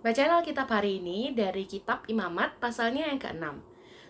Bacaan Alkitab hari ini dari kitab Imamat pasalnya yang ke-6.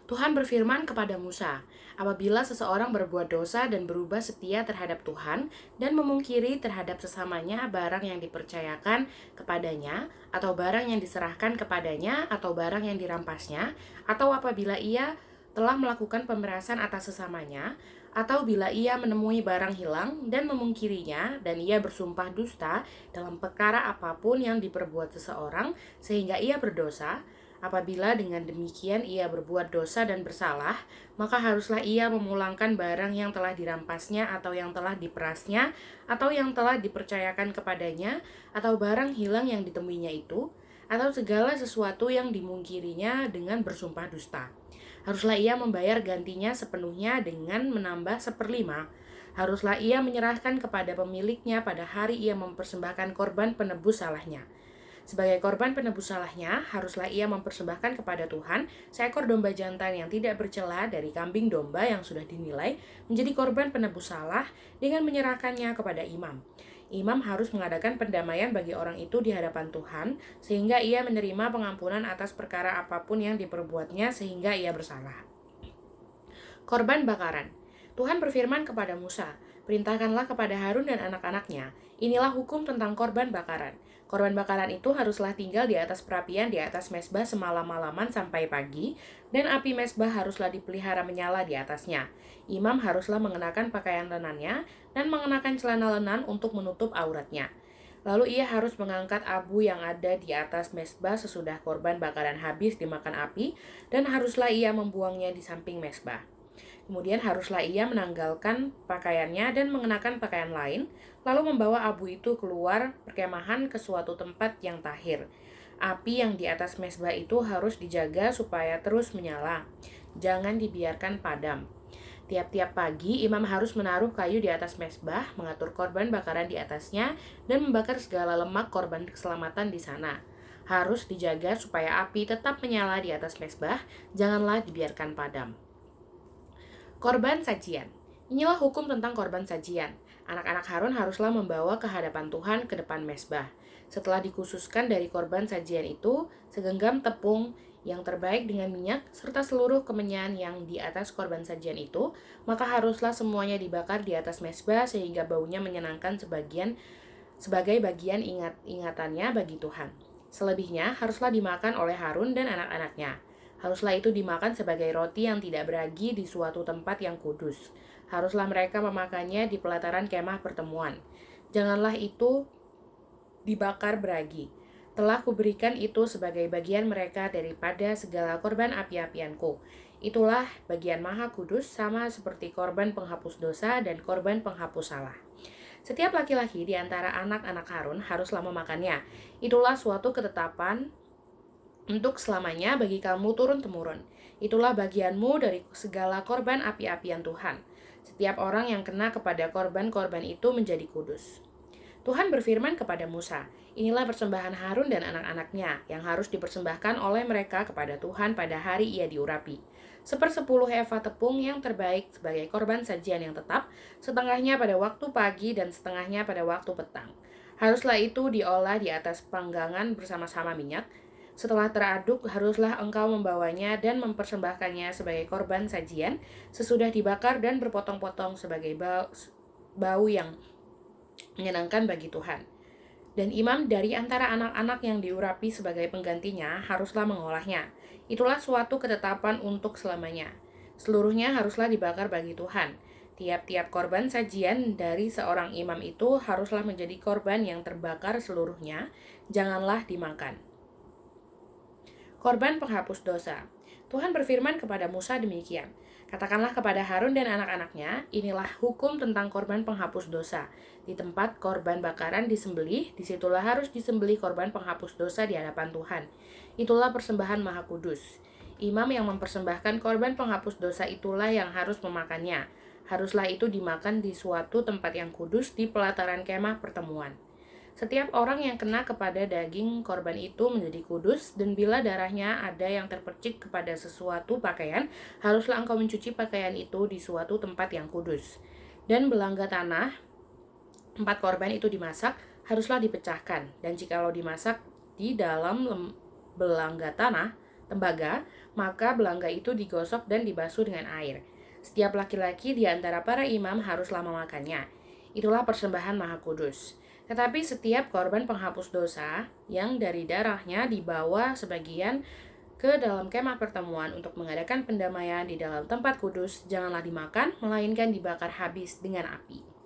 Tuhan berfirman kepada Musa, apabila seseorang berbuat dosa dan berubah setia terhadap Tuhan dan memungkiri terhadap sesamanya barang yang dipercayakan kepadanya, atau barang yang diserahkan kepadanya, atau barang yang dirampasnya, atau apabila ia telah melakukan pemerasan atas sesamanya, atau bila ia menemui barang hilang dan memungkirinya, dan ia bersumpah dusta dalam perkara apapun yang diperbuat seseorang, sehingga ia berdosa. Apabila dengan demikian ia berbuat dosa dan bersalah, maka haruslah ia memulangkan barang yang telah dirampasnya atau yang telah diperasnya atau yang telah dipercayakan kepadanya, atau barang hilang yang ditemuinya itu, atau segala sesuatu yang dimungkirinya dengan bersumpah dusta. Haruslah ia membayar gantinya sepenuhnya dengan menambah seperlima. Haruslah ia menyerahkan kepada pemiliknya pada hari ia mempersembahkan korban penebus salahnya. Sebagai korban penebus salahnya, haruslah ia mempersembahkan kepada Tuhan seekor domba jantan yang tidak bercela dari kambing domba yang sudah dinilai menjadi korban penebus salah dengan menyerahkannya kepada imam. Imam harus mengadakan pendamaian bagi orang itu di hadapan Tuhan, sehingga ia menerima pengampunan atas perkara apapun yang diperbuatnya sehingga ia bersalah. Korban bakaran. Tuhan berfirman kepada Musa, perintahkanlah kepada Harun dan anak-anaknya, inilah hukum tentang korban bakaran. Korban bakaran itu haruslah tinggal di atas perapian di atas mezbah semalam-malaman sampai pagi, dan api mezbah haruslah dipelihara menyala di atasnya. Imam haruslah mengenakan pakaian lenannya dan mengenakan celana lenan untuk menutup auratnya. Lalu ia harus mengangkat abu yang ada di atas mezbah sesudah korban bakaran habis dimakan api, dan haruslah ia membuangnya di samping mezbah. Kemudian haruslah ia menanggalkan pakaiannya dan mengenakan pakaian lain, lalu membawa abu itu keluar perkemahan ke suatu tempat yang tahir. Api yang di atas mezbah itu harus dijaga supaya terus menyala. Jangan dibiarkan padam. Tiap-tiap pagi, imam harus menaruh kayu di atas mezbah, mengatur korban bakaran di atasnya, dan membakar segala lemak korban keselamatan di sana. Harus dijaga supaya api tetap menyala di atas mezbah, janganlah dibiarkan padam. Korban sajian. Inilah hukum tentang korban sajian. Anak-anak Harun haruslah membawa ke hadapan Tuhan ke depan mezbah. Setelah dikhususkan dari korban sajian itu, segenggam tepung yang terbaik dengan minyak, serta seluruh kemenyan yang di atas korban sajian itu, maka haruslah semuanya dibakar di atas mezbah sehingga baunya menyenangkan sebagai bagian ingatannya bagi Tuhan. Selebihnya haruslah dimakan oleh Harun dan anak-anaknya. Haruslah itu dimakan sebagai roti yang tidak beragi di suatu tempat yang kudus. Haruslah mereka memakannya di pelataran kemah pertemuan. Janganlah itu dibakar beragi. Telah kuberikan itu sebagai bagian mereka daripada segala korban api-apianku. Itulah bagian maha kudus, sama seperti korban penghapus dosa dan korban penghapus salah. Setiap laki-laki di antara anak-anak Harun haruslah memakannya. Itulah suatu ketetapan untuk selamanya bagi kamu turun-temurun. Itulah bagianmu dari segala korban api-apian Tuhan. Setiap orang yang kena kepada korban-korban itu menjadi kudus. Tuhan berfirman kepada Musa, inilah persembahan Harun dan anak-anaknya yang harus dipersembahkan oleh mereka kepada Tuhan pada hari ia diurapi. 1/10 eva tepung yang terbaik sebagai korban sajian yang tetap, setengahnya pada waktu pagi dan setengahnya pada waktu petang. Haruslah itu diolah di atas panggangan bersama-sama minyak. Setelah teraduk, haruslah engkau membawanya dan mempersembahkannya sebagai korban sajian, sesudah dibakar dan berpotong-potong sebagai bau yang menyenangkan bagi Tuhan. Dan imam dari antara anak-anak yang diurapi sebagai penggantinya haruslah mengolahnya. Itulah suatu ketetapan untuk selamanya. Seluruhnya haruslah dibakar bagi Tuhan. Tiap-tiap korban sajian dari seorang imam itu haruslah menjadi korban yang terbakar seluruhnya, janganlah dimakan. Korban penghapus dosa. Tuhan berfirman kepada Musa demikian, katakanlah kepada Harun dan anak-anaknya, inilah hukum tentang korban penghapus dosa. Di tempat korban bakaran disembelih, disitulah harus disembelih korban penghapus dosa di hadapan Tuhan. Itulah persembahan maha kudus. Imam yang mempersembahkan korban penghapus dosa itulah yang harus memakannya. Haruslah itu dimakan di suatu tempat yang kudus di pelataran kemah pertemuan. Setiap orang yang kena kepada daging korban itu menjadi kudus, dan bila darahnya ada yang terpercik kepada sesuatu pakaian, haruslah engkau mencuci pakaian itu di suatu tempat yang kudus. Dan belangga tanah, tempat korban itu dimasak, haruslah dipecahkan, dan jikalau dimasak di dalam belangga tanah, tembaga, maka belangga itu digosok dan dibasuh dengan air. Setiap laki-laki di antara para imam haruslah memakannya. Itulah persembahan Maha Kudus. Tetapi setiap korban penghapus dosa yang dari darahnya dibawa sebagian ke dalam kemah pertemuan untuk mengadakan pendamaian di dalam tempat kudus, janganlah dimakan, melainkan dibakar habis dengan api.